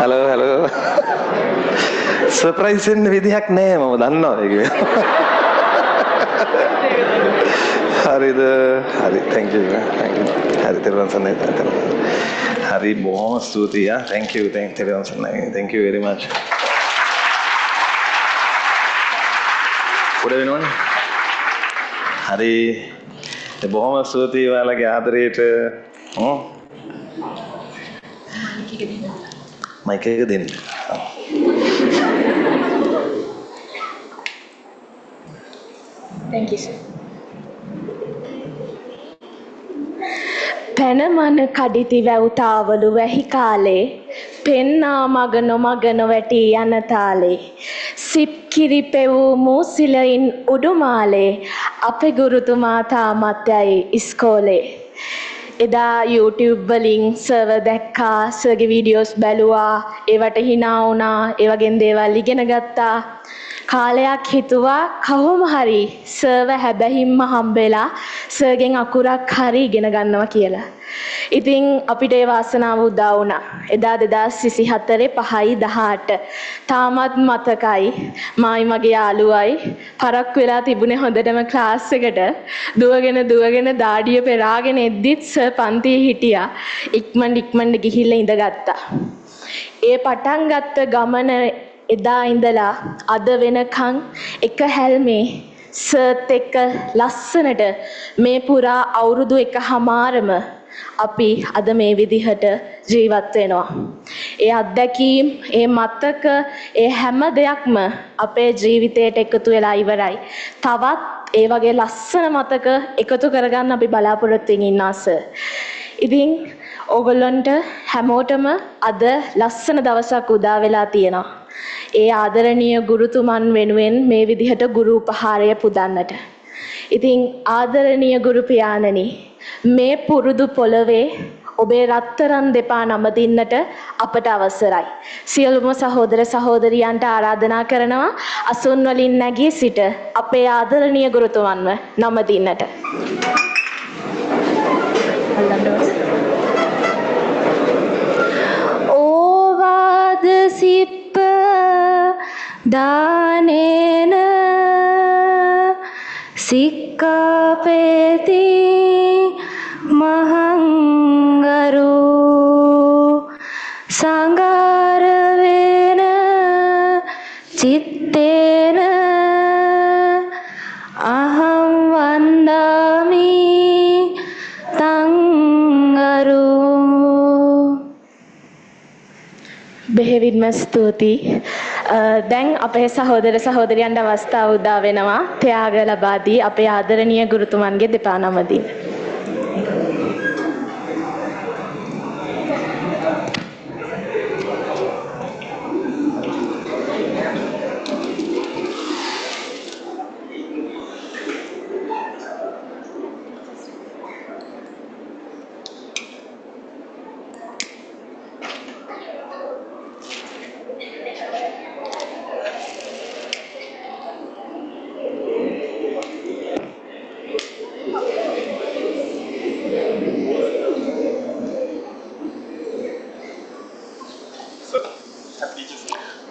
Hello surprise වෙන්න විදිහක් නෑ මම දන්නවා ඒක. හරිද? හරි thank you. හරි තෙරුවන් සරණයි. හරි බොහොම ස්තුතියි. thank you තෙරුවන් සරණයි. thank you very much. උඩ වෙනවනේ. හරි බොහොම ස්තුතියි ඔයාලගේ ආදරයට. මයික් එක දෙන්න. Thank you, sir. පැනමන කඩිති වැව්තාවලු වැහි කාලේ පෙන්නා මග නොමග නොවැටි යන තාලේ සිප් කිරි පෙවූ මූසිලයින් උඩුමාලේ අපේ ගුරුතුමා තාමත් යයි ඉස්කෝලේ. එදා YouTube වලින් සර්ව දැක්කා, සර්ගේ වීඩියෝස් බැලුවා, ඒවට hina වුණා, ඒ වගේ දේවල් ඉගෙන ගත්තා. කාලයක් හිතුවා කවුම හරි සර්ව හැබැහින්ම හම්බෙලා සර්ගෙන් අකුරක් හරි ඉගෙන ගන්නවා කියලා. ඉතින් අපිට ඒ වාසනාව උදා වුණා. එදා 2024 5/18 තාමත් මතකයි. මායි මගේ යාළුවයි පරක් වෙලා තිබුණේ හොඳටම ක්ලාස් එකට. දුවගෙන දාඩිය පෙරාගෙන එද්දිත් සර් පන්තියේ හිටියා. ඉක්මනට ගිහිල්ලා ඉඳගත්තා. ඒ පටන් ගත්ත ගමන එදා ඉඳලා අද වෙනකන් එක හැල්මේ සර්ත් එක්ක ලස්සනට මේ පුරා අවුරුදු 1.5ම අපි අද මේ විදිහට ජීවත් වෙනවා. ඒ අත්දැකීම්, ඒ මතක, ඒ හැම දෙයක්ම අපේ ජීවිතයට එකතු වෙලා ඉවරයි. තවත් ඒ වගේ ලස්සන මතක එකතු කරගන්න අපි බලාපොරොත්තු වෙමින් ඉන්නවා සර්. ඉතින් ඕගොල්ලන්ට හැමෝටම අද ලස්සන දවසක් උදා වෙලා තියෙනවා. ඒ ආදරණීය ගුරුතුමන් වෙනුවෙන් මේ විදිහට ගුරු උපහාරය පුදන්නට. ඉතින් ආදරණීය ගුරු පියාණනි, මේ පුරුදු පොළවේ ඔබේ රත්තරන් දෙපා නමදින්නට අපට අවසරයි. සියලුම සහෝදර සහෝදරියන්ට ආරාධනා කරනවා අසුන් වලින් නැගී සිට අපේ ආදරණීය ගුරුතුමන්ව නමදින්නට. ඕවාද සිප්ප දානේන සික්කාපේති මහංගරු සංගාරවේන චිත්තේන අහං වන්දාමි තංගරු. බෙහෙවින්ම ස්තුතියි. දැන් අපේ සහෝදර සහෝදරියන්ට අවස්ථාව උදා වෙනවා ත්‍යාග ලබා දී අපේ ආදරණීය ගුරුතුමන්ගේ දෙපා නමදින්න.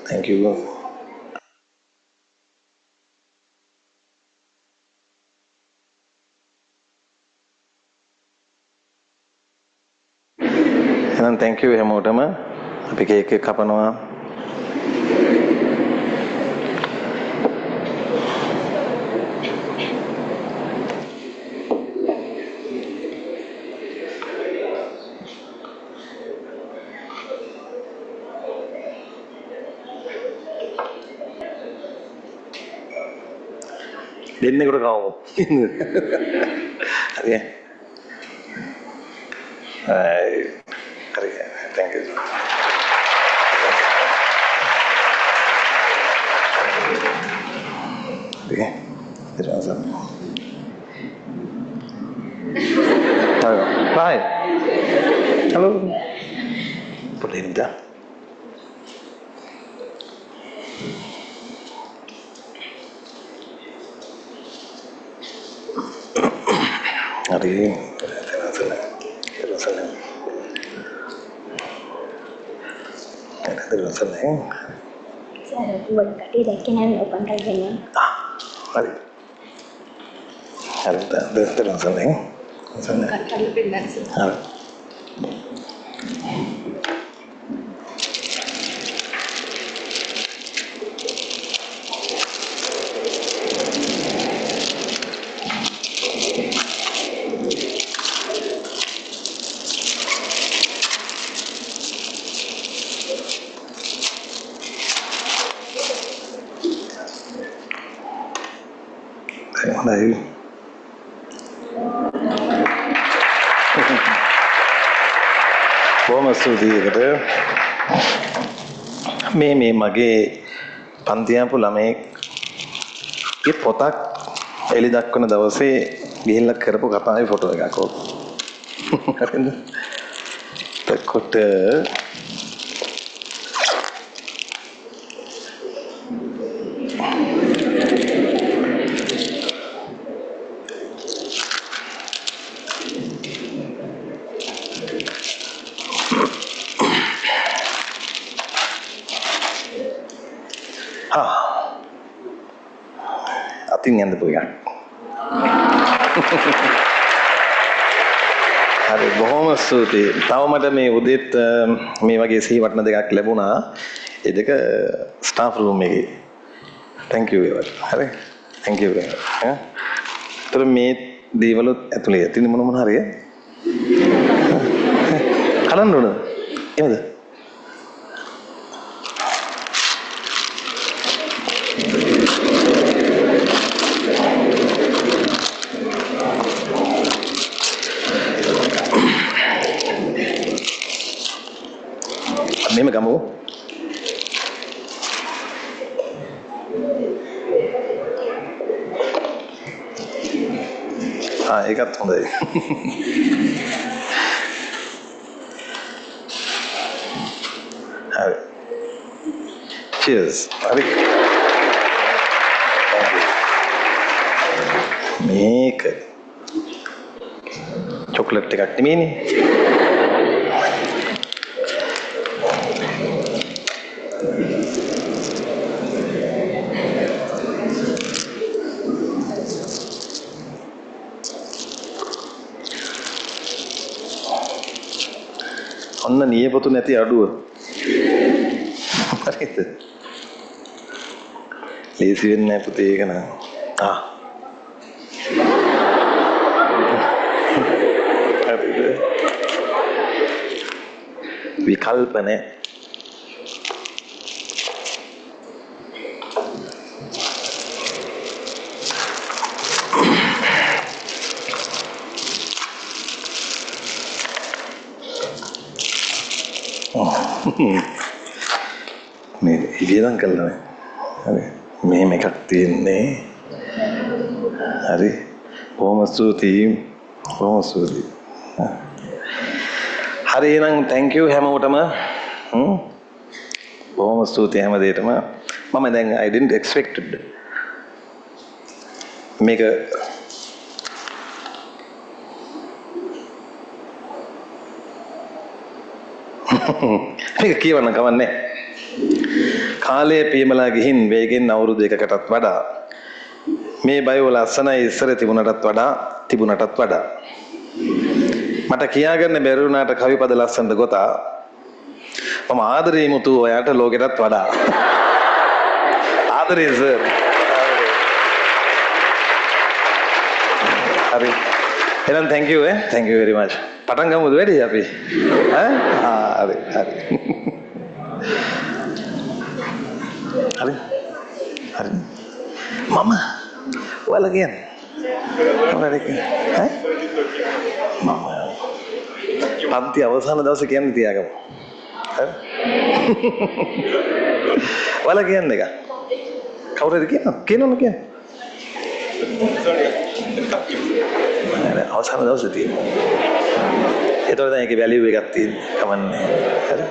Thank you. එහෙනම් thank you හැමෝටම. අපි කේක් එක කපනවා. දෙන්නෙකුට කවමු. හරි. හරි. thank you. හරි. ඊට Hello. Bye. Hello. Belinda. Hari ini තෙරුවන් සරණයි. සර් ගොඩ කටේ දැක්කේ නැහැ ඕපන් කරගෙන. හරි. හරි තෙරුවන් සරණයි. සරණයි. කට්ටල් පෙන්නන්න සර්. හරි. හොඳයි. බොහොම ස්තුතියි ඒකට. මේ මගේ පන්තියාපු ළමයෙක්ගේ පොතක් එලි දක්වන දවසේ ගිහිල්ලා කරපු කතාවේ ෆොටෝ එකක් ඕක. හරිද? එතකොට අතින් ඇඳපු එකක්. හරි බොහොම ස්තුතියි. තව මට මේ උදේත් මේ වගේ සිහි වටන දෙකක් ලැබුණා. ඒ දෙක ස්ටාෆ් රූම් එකේ. thank you ඒවට. හරි. thank you very much. ඒතර මේ දේවල් ඇතුලේ තියෙන මොන හරිය? කලන්න ඕනද? එහෙමද? මෙහෙම ගමු. ඒකත් හොඳයි. හරි. cheers. හරි. මේක චොක්ලට් එකක් නෙමෙයිනේ. ඔන්න නියපොතු නැති අඩුව. හරිද? ලේසි වෙන්නේ නැහැ පුතේ ඒක නං. හරිද? විකල්ප නැහැ. මේ ඉවියදම් කළා හරි මෙහෙම එකක් තියෙන්නේ හරි බොහොම ස්තුතියි හරි එහෙනම් thank you හැමෝටම බොහොම ස්තුතියි හැම දෙයකටම මම දැන් I didn't expected මේක මේක කියවන්න කවන්නේ කාලය පියමලා ගිහින් වේගෙන් අවුරුදු 1කටත් වඩා මේ බයෝ ලස්සනයි ඉස්සර තිබුණටත් වඩා මට කියාගන්න බැරි වුණාට කවිපද ලස්සනට ගොතා මම ආදරේ මුතු ඔයාට ලෝකෙටත් වඩා ආදරේ සර් හරි එහෙනම් thank you very much පටන් ගමුද වැඩි අපි හරි මම ඔයාලා කියන්නේ මම පන්ති අවසාන දවසේ කියන්නේ තියාගමු හරි ඔයාලා කියන්නේ එක කවුරුද කියන්නේ අවසාන දවසේ තියෙනවා ඒතකොට දැන් ඒකේ වැලියු එකක් තියෙනවා කමන්නේ හරි